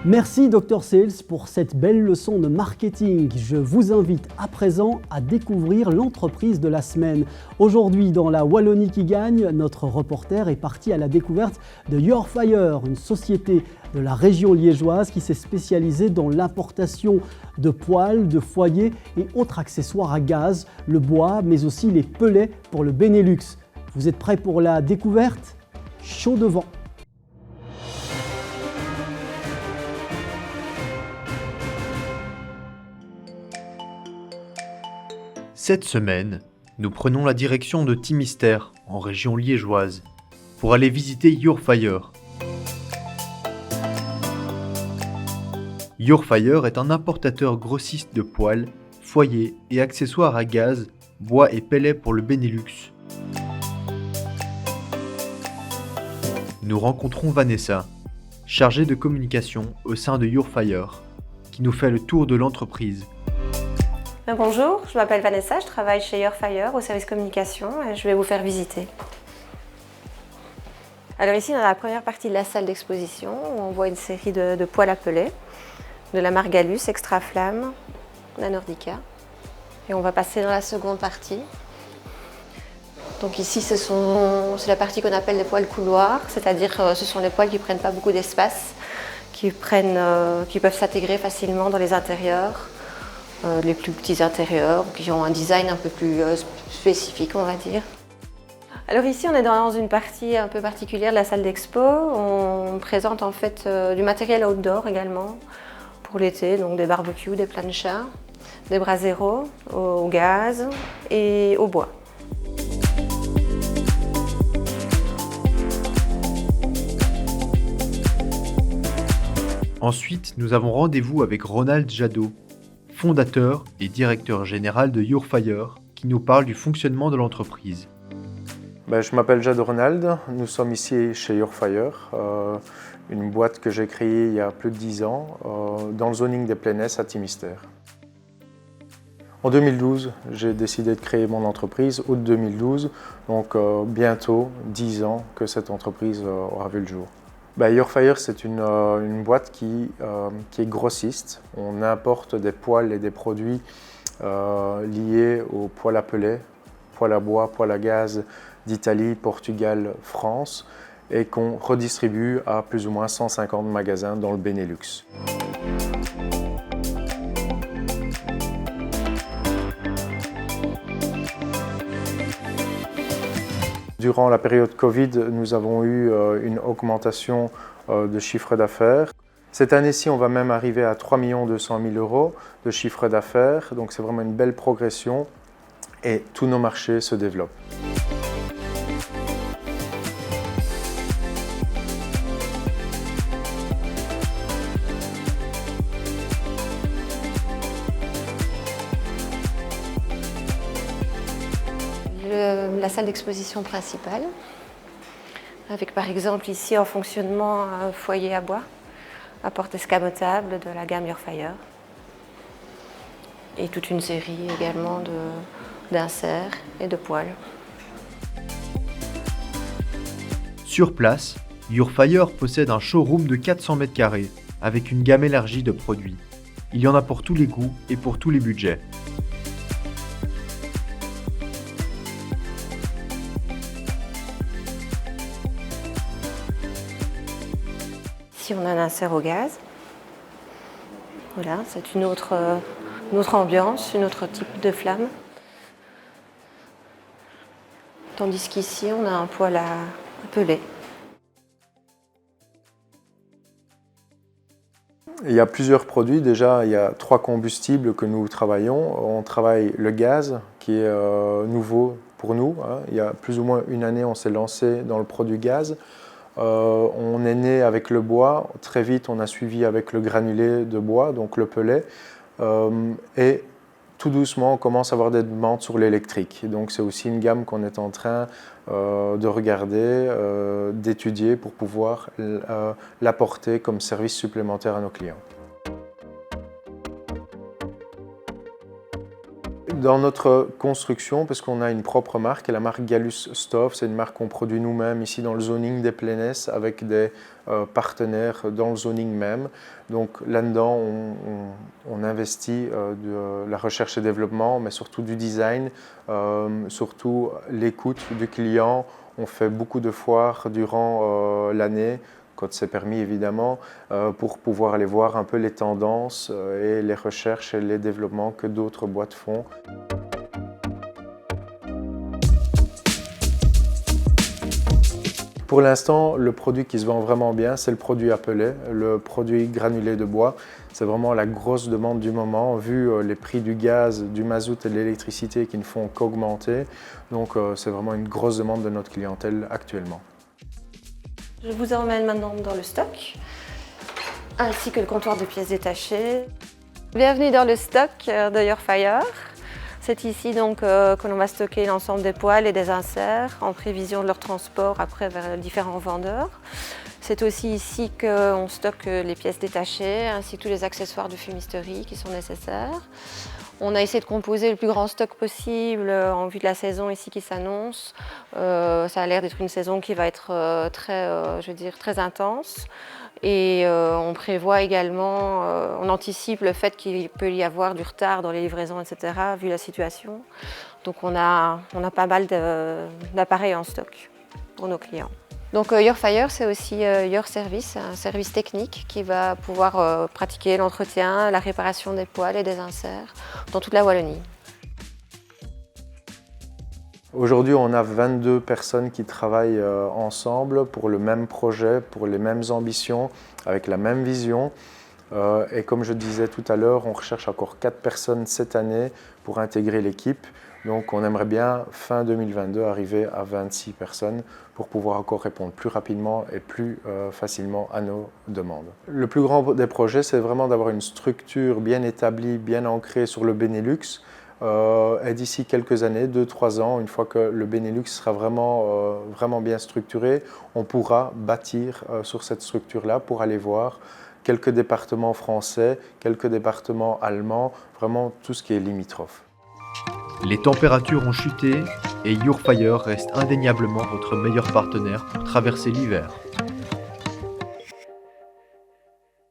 Merci Dr Sales pour cette belle leçon de marketing. Je vous invite à présent à découvrir l'entreprise de la semaine. Aujourd'hui, dans la Wallonie qui gagne, notre reporter est parti à la découverte de Your Fire, une société de la région liégeoise qui s'est spécialisée dans l'importation de poêles, de foyers et autres accessoires à gaz, le bois, mais aussi les pellets pour le Benelux. Vous êtes prêts pour la découverte? Chaud devant! Cette semaine, nous prenons la direction de Timister, en région liégeoise, pour aller visiter Your Fire. Your Fire est un importateur grossiste de poêles, foyers et accessoires à gaz, bois et pellets pour le Benelux. Nous rencontrons Vanessa, chargée de communication au sein de Your Fire, qui nous fait le tour de l'entreprise. Bonjour, je m'appelle Vanessa, je travaille chez Your Fire au service communication et je vais vous faire visiter. Alors ici, on a la première partie de la salle d'exposition où on voit une série de poêles à pellets de la marque Gallus, Extra Flamme, la Nordica. Et on va passer dans la seconde partie. Donc ici, c'est la partie qu'on appelle les poêles couloirs, c'est-à-dire ce sont les poêles qui ne prennent pas beaucoup d'espace, qui peuvent s'intégrer facilement dans les intérieurs. Les plus petits intérieurs, qui ont un design un peu plus spécifique, on va dire. Alors ici, on est dans une partie un peu particulière de la salle d'expo. On présente en fait du matériel outdoor également pour l'été, donc des barbecues, des planchas, des braseros au gaz et au bois. Ensuite, nous avons rendez-vous avec Ronald Jadot, fondateur et directeur général de Your Fire, qui nous parle du fonctionnement de l'entreprise. Je m'appelle Jadot Ronald, nous sommes ici chez Your Fire, une boîte que j'ai créée il y a plus de 10 ans dans le zoning des Plaines à Timister. En 2012, j'ai décidé de créer mon entreprise, août 2012, donc bientôt 10 ans que cette entreprise aura vu le jour. Your Fire, c'est une boîte qui est grossiste. On importe des poêles et des produits liés aux poêles à pellets, poêles à bois, poêles à gaz d'Italie, Portugal, France et qu'on redistribue à plus ou moins 150 magasins dans le Benelux. Durant la période Covid, nous avons eu une augmentation de chiffre d'affaires. Cette année-ci, on va même arriver à 3 200 000 € de chiffre d'affaires. Donc c'est vraiment une belle progression et tous nos marchés se développent. La salle d'exposition principale, avec par exemple ici en fonctionnement un foyer à bois, à porte escamotable de la gamme Your Fire, et toute une série également d'inserts et de poêles. Sur place, Your Fire possède un showroom de 400 m² avec une gamme élargie de produits. Il y en a pour tous les goûts et pour tous les budgets. Ici, on a un insert au gaz. Voilà, c'est une autre ambiance, un autre type de flamme. Tandis qu'ici, on a un poêle à pellets. Il y a plusieurs produits. Déjà, il y a 3 combustibles que nous travaillons. On travaille le gaz, qui est nouveau pour nous. Il y a plus ou moins une année, on s'est lancé dans le produit gaz. On est né avec le bois, très vite on a suivi avec le granulé de bois, donc le pellet, et tout doucement on commence à avoir des demandes sur l'électrique. Donc c'est aussi une gamme qu'on est en train de regarder, d'étudier pour pouvoir l'apporter comme service supplémentaire à nos clients. Dans notre construction, parce qu'on a une propre marque, la marque Gallus Stove, c'est une marque qu'on produit nous-mêmes ici dans le zoning des Plénès avec des partenaires dans le zoning même. Donc là-dedans, on investit de la recherche et développement, mais surtout du design, surtout l'écoute du client. On fait beaucoup de foires durant l'année, quand c'est permis évidemment, pour pouvoir aller voir un peu les tendances et les recherches et les développements que d'autres boîtes font. Pour l'instant, le produit qui se vend vraiment bien, c'est le produit appelé, le produit granulé de bois. C'est vraiment la grosse demande du moment, vu les prix du gaz, du mazout et de l'électricité qui ne font qu'augmenter. Donc c'est vraiment une grosse demande de notre clientèle actuellement. Je vous emmène maintenant dans le stock, ainsi que le comptoir de pièces détachées. Bienvenue dans le stock de Yorfire. C'est ici donc que l'on va stocker l'ensemble des poêles et des inserts en prévision de leur transport après vers les différents vendeurs. C'est aussi ici qu'on stocke les pièces détachées ainsi que tous les accessoires de fumisterie qui sont nécessaires. On a essayé de composer le plus grand stock possible en vue de la saison ici qui s'annonce. Ça a l'air d'être une saison qui va être très intense. Et on prévoit également, on anticipe le fait qu'il peut y avoir du retard dans les livraisons, etc., vu la situation. Donc on a pas mal d'appareils en stock pour nos clients. Donc Yorfire, c'est aussi Your Service, un service technique qui va pouvoir pratiquer l'entretien, la réparation des poêles et des inserts dans toute la Wallonie. Aujourd'hui, on a 22 personnes qui travaillent ensemble pour le même projet, pour les mêmes ambitions, avec la même vision. Et comme je disais tout à l'heure, on recherche encore 4 personnes cette année pour intégrer l'équipe. Donc on aimerait bien, fin 2022, arriver à 26 personnes pour pouvoir encore répondre plus rapidement et plus facilement à nos demandes. Le plus grand des projets, c'est vraiment d'avoir une structure bien établie, bien ancrée sur le Benelux. Et d'ici quelques années, 2-3 ans, une fois que le Benelux sera vraiment bien structuré, on pourra bâtir sur cette structure-là pour aller voir quelques départements français, quelques départements allemands, vraiment tout ce qui est limitrophe. Les températures ont chuté et Yorfire reste indéniablement votre meilleur partenaire pour traverser l'hiver.